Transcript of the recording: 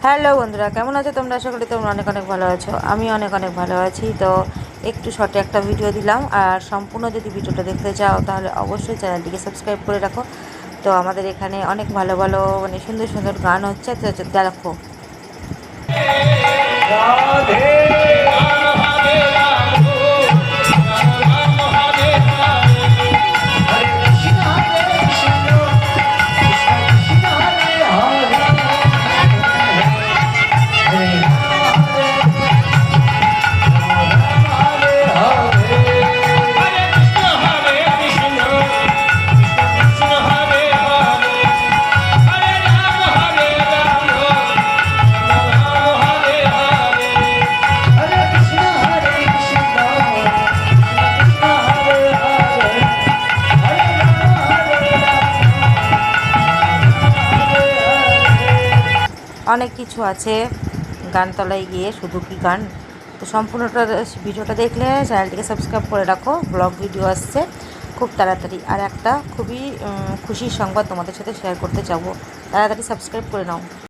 Hello বন্ধুরা, কেমন আছো তোমরা? আশা করি তোমরা অনেক অনেক ভালো আছো। আমি অনেক অনেক ভালো আছি। তো একটু শর্টে একটা ভিডিও দিলাম, আর সম্পূর্ণ যদি ভিডিওটা দেখতে চাও তাহলে অবশ্যই চ্যানেলটিকে সাবস্ক্রাইব করে রাখো। তো আমাদের এখানে অনেক ভালো ভালো মানে সুন্দর সুন্দর গান হচ্ছে, তো দেখো। অনেক কিছু আছে গানতলায় গিয়ে, শুধু কি গান। তো সম্পূর্ণটা ভিডিওটা দেখলে চ্যানেলটিকে সাবস্ক্রাইব করে রাখো। ব্লগ ভিডিও আসছে খুব তাড়াতাড়ি। আর একটা খুবই খুশির সংবাদ তোমাদের সাথে শেয়ার করতে চাবো, তাড়াতাড়ি সাবস্ক্রাইব করে নাও।